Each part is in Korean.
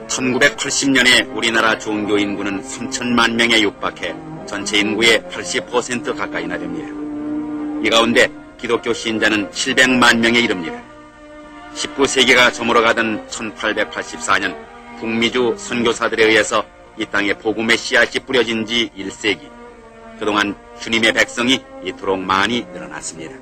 (1980년에) 우리나라 종교 인구는 3천만 명에 육박해 전체 인구의 80% 가까이나 됩니다. 이 가운데 기독교 신자는 700만 명에 이릅니다. 19세기가 저물어가던 1884년 북미주 선교사들에 의해서 이 땅에 복음의 씨앗이 뿌려진 지 1세기. 그동안 주님의 백성이 이토록 많이 늘어났습니다.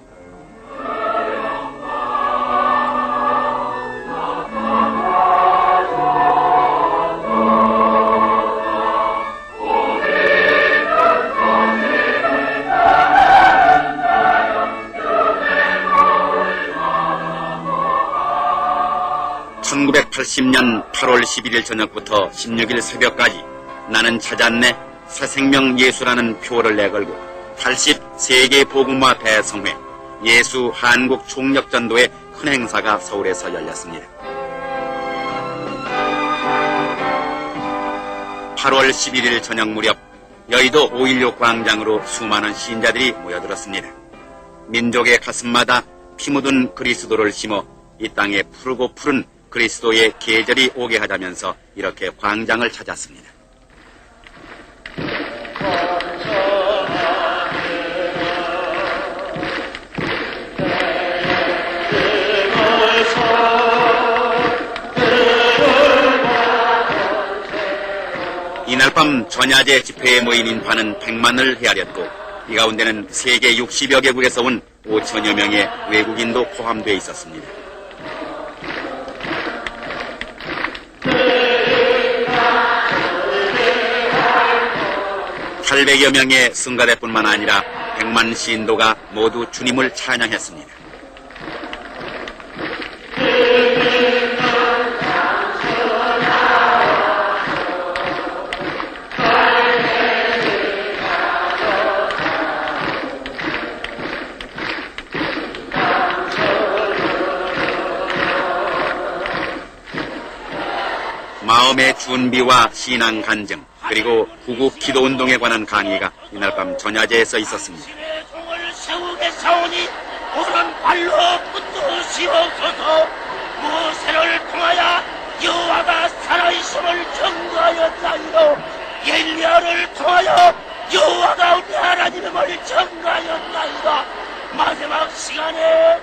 (1980년 8월 11일) 저녁부터 16일 새벽까지 나는 찾았네 새생명 예수라는 표어를 내걸고 83개 복음화 대성회 예수 한국 총력전도의 큰 행사가 서울에서 열렸습니다. 8월 11일 저녁 무렵 여의도 5.16 광장으로 수많은 신자들이 모여들었습니다. 민족의 가슴마다 피 묻은 그리스도를 심어 이 땅에 푸르고 푸른 그리스도의 계절이 오게 하자면서 이렇게 광장을 찾았습니다. 이날 밤 전야제 집회에 모인 인파는 100만을 헤아렸고 이 가운데는 세계 60여 개국에서 온 5천여 명의 외국인도 포함되어 있었습니다. 800여 명의 성가대뿐만 아니라 100만 신도가 모두 주님을 찬양했습니다. 마음의 준비와 신앙 간증 그리고 구국 기도운동에 관한 강의가 이날 밤 전야제에서 있었습니다. 종을 세우게 사오니 오른 발로 붙드시옵소서. 모세를 통하여 여호와가 살아있음을 증거하였나이다. 엘리야를 통하여 여호와가 우리 하나님을 증거하였나이다. 마지막 시간에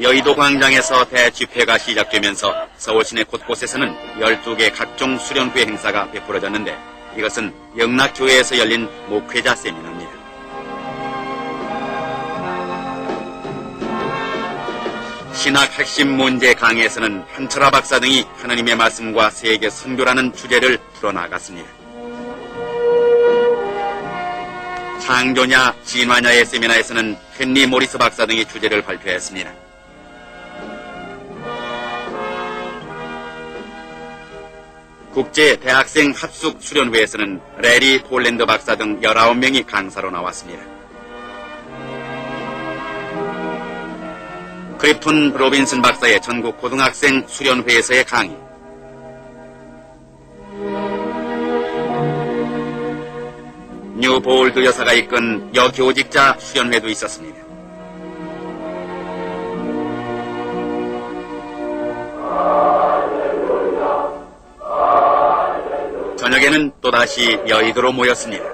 여의도 광장에서 대집회가 시작되면서 서울 시내 곳곳에서는 12개 각종 수련회 행사가 베풀어졌는데 이것은 영락교회에서 열린 목회자 세미나입니다. 신학 핵심 문제 강의에서는 한철아 박사 등이 하나님의 말씀과 세계 선교라는 주제를 풀어나갔습니다. 창조냐 진화냐의 세미나에서는 헨리 모리스 박사 등이 주제를 발표했습니다. 국제 대학생 합숙 수련회에서는 레리 폴랜드 박사 등 19명이 강사로 나왔습니다. 크리프톤 로빈슨 박사의 전국 고등학생 수련회에서의 강의, 뉴볼드 여사가 이끈 여교직자 수련회도 있었습니다. 저녁에는 또다시 여의도로 모였습니다.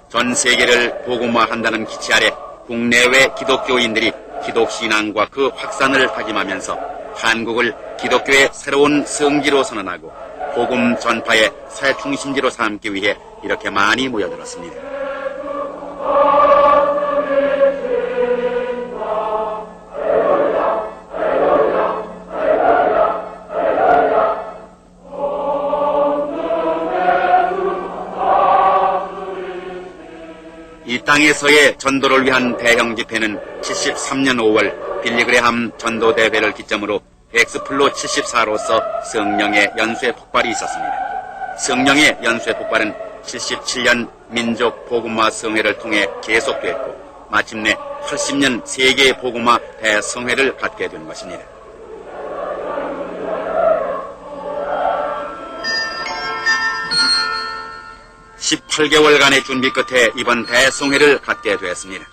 전 세계를 복음화한다는 기치 아래 국내외 기독교인들이 기독신앙과 그 확산을 다짐하면서 한국을 기독교의 새로운 성지로 선언하고 복음 전파의 새 중심지로 삼기 위해 이렇게 많이 모여들었습니다. 이 땅에서의 전도를 위한 대형 집회는 73년 5월 빌리그레함 전도대회를 기점으로 엑스플로 74로서 성령의 연쇄 폭발이 있었습니다. 성령의 연쇄 폭발은 77년 민족 복음화 성회를 통해 계속됐고 마침내 80년 세계 복음화 대성회를 갖게 된 것입니다. 18개월간의 준비 끝에 이번 대송회를 갖게 되었습니다.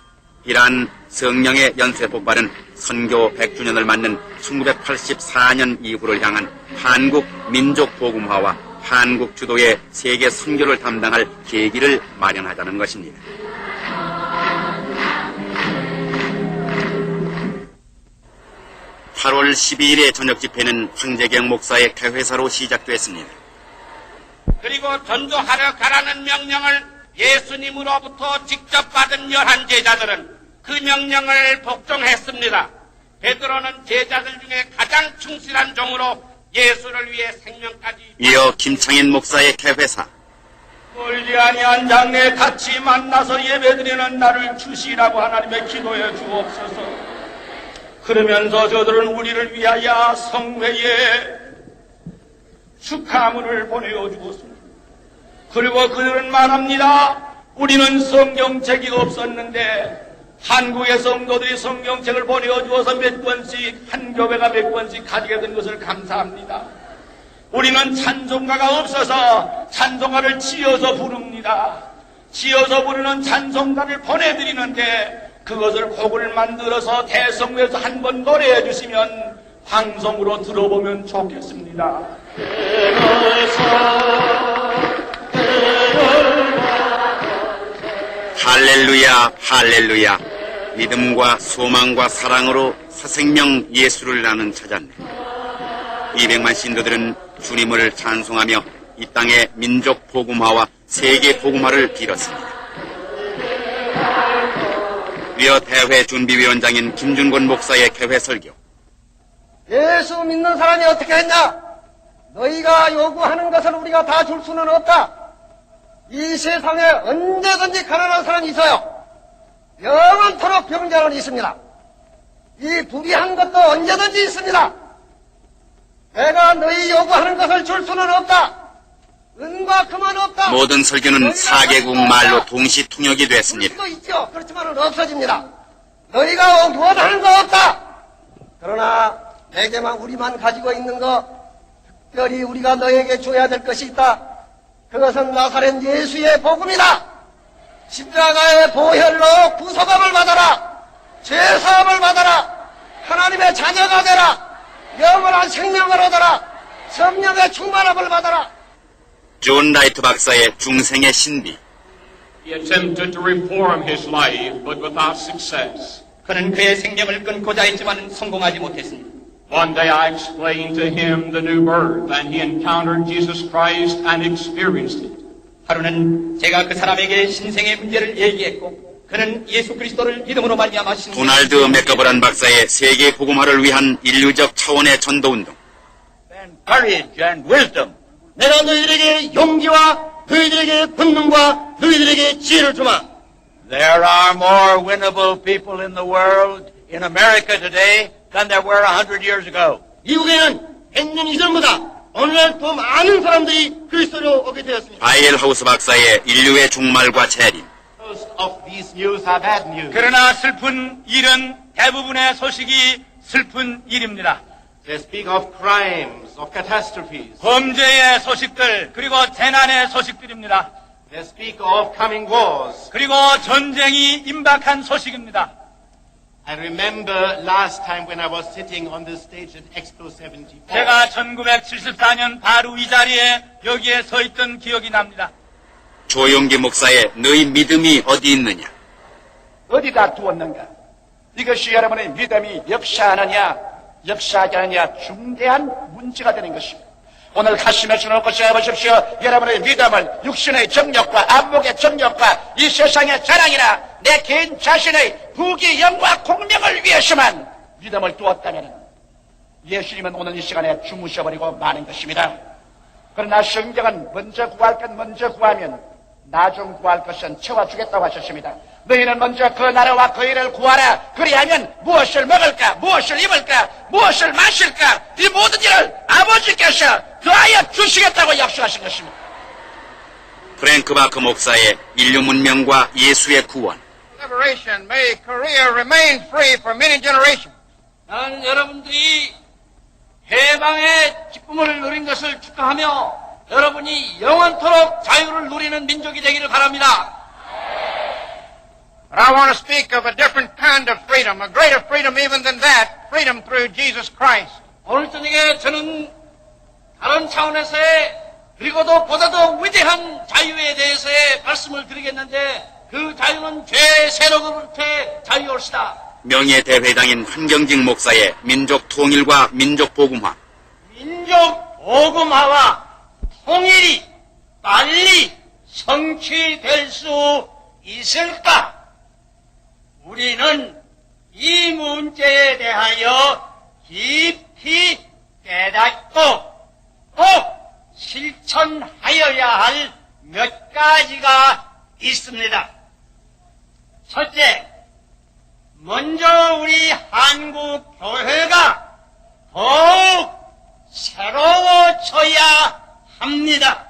이러한 성령의 연쇄 폭발은 선교 100주년을 맞는 1984년 이후를 향한 한국 민족 복음화와 한국 주도의 세계 선교를 담당할 계기를 마련하자는 것입니다. (8월 12일의 저녁 집회는 황재경 목사의 개회사로 시작됐습니다. 그리고 전도하러 가라는 명령을 예수님으로부터 직접 받은 11 제자들은 그 명령을 복종했습니다. 베드로는 제자들 중에 가장 충실한 종으로 예수를 위해 생명까지. 이어 김창인 목사의 개회사, 멀리 아니한 장래 같이 만나서 예배드리는 날을 주시라고 하나님의 기도해 주옵소서. 그러면서 저들은 우리를 위하여 성회에 축하문을 보내어 주었습니다. 그리고 그들은 말합니다. 우리는 성경책이 없었는데 한국의 성도들이 성경책을 보내어 주어서 몇 권씩, 한 교회가 몇 권씩 가지게 된 것을 감사합니다. 우리는 찬송가가 없어서 찬송가를 지어서 부릅니다. 지어서 부르는 찬송가를 보내드리는데 그것을 곡을 만들어서 대성회에서 한번 노래해 주시면 방송으로 들어보면 좋겠습니다. 할렐루야 할렐루야, 믿음과 소망과 사랑으로 사생명 예수를 나는 찾았네. 200만 신도들은 주님을 찬송하며 이 땅의 민족 복음화와 세계 복음화를 빌었습니다. 이어 대회 준비위원장인 김준권 목사의 개회 설교. 예수 믿는 사람이 어떻게 했냐? 너희가 요구하는 것을 우리가 다 줄 수는 없다. 이 세상에 언제든지 가난한 사람이 있어요. 영원토록 병자는 있습니다. 이 불의한 것도 언제든지 있습니다. 내가 너희 요구하는 것을 줄 수는 없다. 은과 금은 없다. 모든 설교는 4개국 말로 동시 통역이 됐습니다. 수도 있죠. 그렇지만은 없어집니다. 너희가 원하는 거 없다. 그러나 내게만 우리만 가지고 있는 거, 특별히 우리가 너에게 줘야 될 것이 있다. 그것은 나사렛 예수의 복음이다. 십자가의 보혈로 구속함을 받아라. 죄사함을 받아라. 하나님의 자녀가 되라. 영원한 생명을 얻어라. 성령의 충만함을 받아라. 존 라이트 박사의 중생의 신비. He attempted to reform his life, but without success. 그는 그의 생명을 끊고자 했지만 성공하지 못했습니다. One day I explained to him the new birth, and he encountered Jesus Christ and experienced it. 하루는 제가 그 사람에게 신생의 문제를 얘기했고 그는 예수 그리스도를 믿음으로 말미암아 도널드 맥거브란 박사의 세계 복음화를 위한 인류적 차원의 전도운동. Courage and wisdom. 내가 너희들에게 용기와 너희들에게 권능과 너희들에게 지혜를 주마. There are more winnable people in the world, in America today, than there were 100 years ago. 미국에는 100년 이전보다 오늘날 더 많은 사람들이 그리스도로 오게 되었습니다. 아이엘 하우스 박사의 인류의 종말과 재림. Most of these news are bad news. 그러나 슬픈 일은 대부분의 소식이 슬픈 일입니다. They speak of crimes, of catastrophes. 범죄의 소식들, 그리고 재난의 소식들입니다. They speak of coming wars. 그리고 전쟁이 임박한 소식입니다. I remember last time when I was sitting on the stage at Expo 74. 제가 1974년 바로 이 자리에 여기에 서 있던 기억이 납니다. 조용기 목사의 너희 믿음이 어디 있느냐. 어디다 두었는가? 이것이 여러분의 믿음이 역사하느냐 역사하지 않느냐 중대한 문제가 되는 것입니다. 오늘 가슴에 주놓고 시해보십시오. 여러분의 믿음을 육신의 정력과 안목의 정력과 이 세상의 자랑이나 내 개인 자신의 부귀 영과 공명을 위해서만 믿음을 두었다면 예수님은 오늘 이 시간에 주무셔버리고 마는 것입니다. 그러나 성경은 먼저 구할 것 먼저 구하면 나중 구할 것은 채워주겠다고 하셨습니다. 너희는 먼저 그 나라와 그 일을 구하라. 그리하면 무엇을 먹을까, 무엇을 입을까, 무엇을 마실까, 이 모든 일을 아버지께서 더하여 주시겠다고 약속하신 것입니다. 프랭크 바크 목사의 인류 문명과 예수의 구원. Liberation, may Korea remain free for many generations. 나는 여러분들이 해방의 기쁨을 누린 것을 축하하며 여러분이 영원토록 자유를 누리는 민족이 되기를 바랍니다. But I want to speak of a different kind of freedom, a greater freedom even than that, freedom through Jesus Christ. 오늘 저녁에 저는 다른 차원에서의 그리고도 보다 더 위대한 자유에 대해서의 말씀을 드리겠는데 그 자유는 죄의 세력으로부터의 자유올시다. 명예대회장인 한경직 목사의 민족 통일과 민족 복음화. 민족 복음화와 통일이 빨리 성취될 수 있을까? 우리는 이 문제에 대하여 깊이 깨닫고 꼭 실천하여야 할 몇 가지가 있습니다. 첫째, 먼저 우리 한국 교회가 더욱 새로워져야 합니다.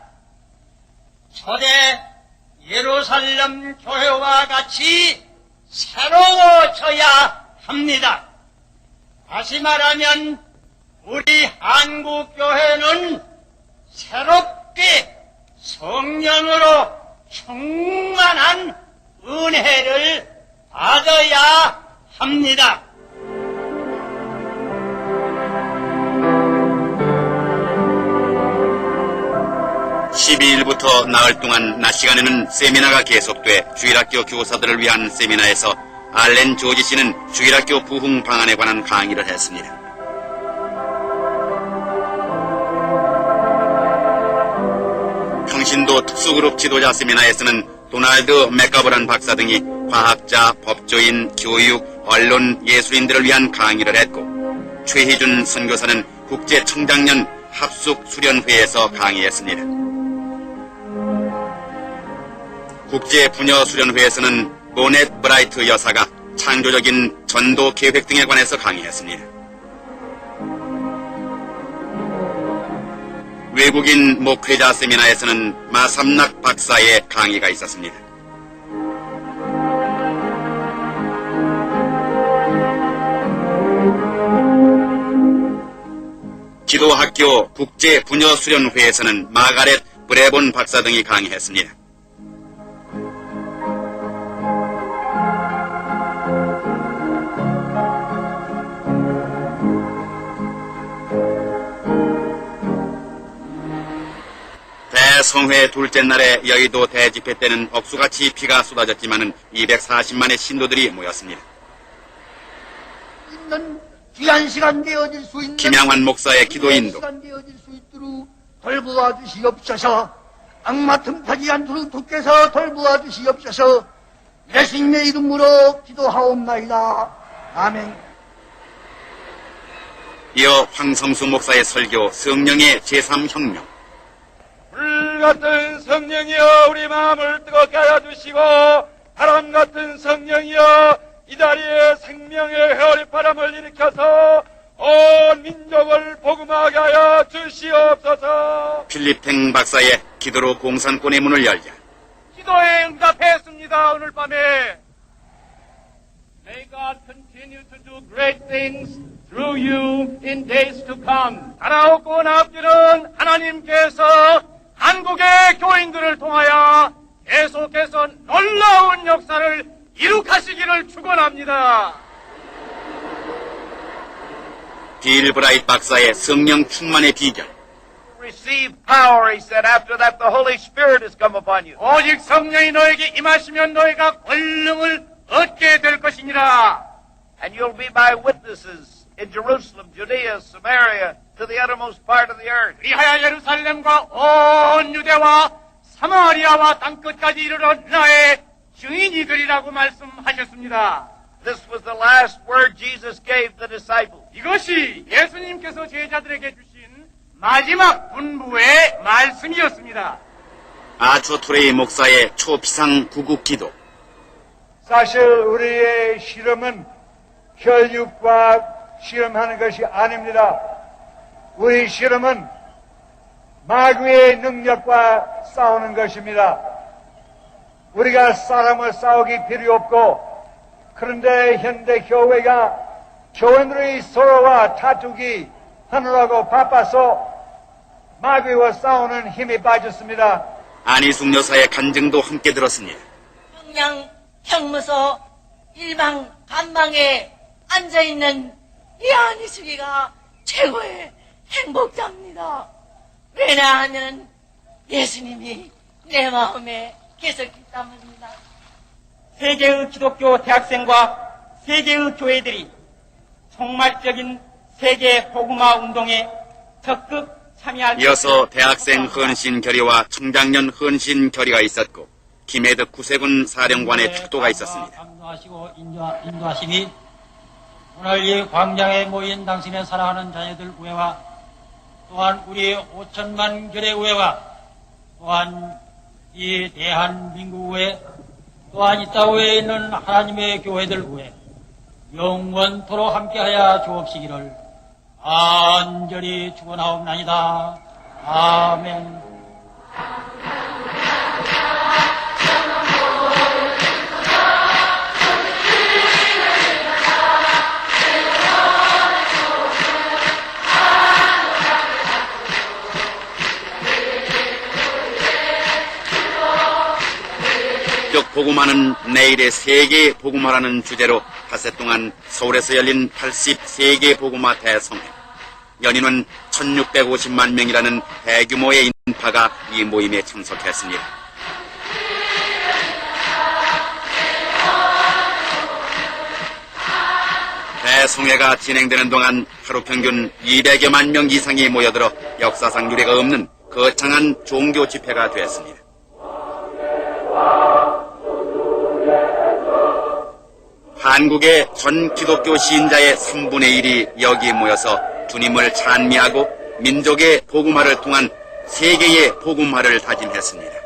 초대 예루살렘 교회와 같이 새로워져야 합니다. 다시 말하면 우리 한국 교회는 새롭게 성령으로 충만한 은혜를 받아야 합니다. (12일부터) 나흘 동안 낮 시간에는 세미나가 계속돼 주일학교 교사들을 위한 세미나에서 알렌 조지 씨는 주일학교 부흥 방안에 관한 강의를 했습니다. 평신도 특수그룹 지도자 세미나에서는 도널드 맥가브란 박사 등이 과학자, 법조인, 교육, 언론, 예술인들을 위한 강의를 했고 최희준 선교사는 국제청장년 합숙수련회에서 강의했습니다. 국제부녀수련회에서는 모넷 브라이트 여사가 창조적인 전도 계획 등에 관해서 강의했습니다. 외국인 목회자 세미나에서는 마삼락 박사의 강의가 있었습니다. 기도학교 국제부녀수련회에서는 마가렛 브레본 박사 등이 강의했습니다. 대성회 둘째 날에 여의도 대집회 때는 억수같이 비가 쏟아졌지만은 240만의 신도들이 모였습니다. 귀한 시간 되어질 수 있는 김양환 목사의 기도인도, 시간 되어질 수 있도록 돌보아 주시옵소서. 악마 틈타지 않도록 주께서 돌보아 주시옵소서. 예수님의 이름으로 기도하옵나이다. 아멘. 이어 황성수 목사의 설교 성령의 제3혁명. 불같은 성령이여 우리 마음을 뜨겁게 하여 주시고 바람같은 성령이여 이 자리에 생명의 회오리바람을 일으켜서 온 민족을 복음하게 하여 주시옵소서. 필립탱 박사의 기도로 공산권의 문을 열자. 기도에 응답했습니다. 오늘 밤에 May God continue to do great things through you in days to come. 살아오고 나옵기는 하나님께서 한국의 교인들을 통하여 계속해서 놀라운 역사를 이룩하시기를 축원합니다. 빌 브라이트 박사의 성령 충만의 비결. Receive power, he said. After that, the Holy Spirit has come upon you. 오직 성령이 너에게 임하시면 너희가 권능을 얻게 될 것이니라. And you'll be my witnesses in Jerusalem, Judea, Samaria, to the uttermost part of the earth. 그리하여 예루살렘과 온 유대와 사마리아와 땅끝까지 이르러 나의 증인이 되리라고 말씀하셨습니다. This was the last word Jesus gave the disciples. 이것이 예수님께서 제자들에게 주신 마지막 분부의 말씀이었습니다. 아초 토레이 목사의 초피상 구국 기도. 사실 우리의 실험은 혈육과 실험하는 것이 아닙니다. 우리 실험은 마귀의 능력과 싸우는 것입니다. 우리가 사람을 싸우기 필요 없고, 그런데 현대 교회가 교인들이 서로와 다투기 하느라고 바빠서 마귀와 싸우는 힘이 빠졌습니다. 안희숙 여사의 간증도 함께 들었습니다. 평양 형무소 일방 간방에 앉아있는 이 안희숙이가 최고의 행복자입니다. 왜냐하면 예수님이 내 마음에 계셨기 때문입니다. 세계의 기독교 대학생과 세계의 교회들이 총말적인 세계 복음화 운동에 적극 참여할 이어서 대학생 헌신 결의와 청장년 헌신 결의가 있었고 김혜덕 구세군 사령관의 축도가 있었습니다. 감동하시고 인도하시니 오늘 이 광장에 모인 당신의 사랑하는 자녀들 우애와 또한 우리 5천만 결의 우애와 또한 이 대한민국 우애 또한 이 땅에 있는 하나님의 교회들 우애 영원토록 함께하여 주옵시기를 간절히 축원하옵나이다. 아멘. 복음화는 내일의 세계 복음화라는 주제로 닷새 동안 서울에서 열린 83개 복음화 대성회. 연인은 1650만 명이라는 대규모의 인파가 이 모임에 참석했습니다. 대성회가 진행되는 동안 하루 평균 200여만 명 이상이 모여들어 역사상 유례가 없는 거창한 종교 집회가 되었습니다. 한국의 전 기독교 신자의 3분의 1이 여기에 모여서 주님을 찬미하고 민족의 복음화를 통한 세계의 복음화를 다짐했습니다.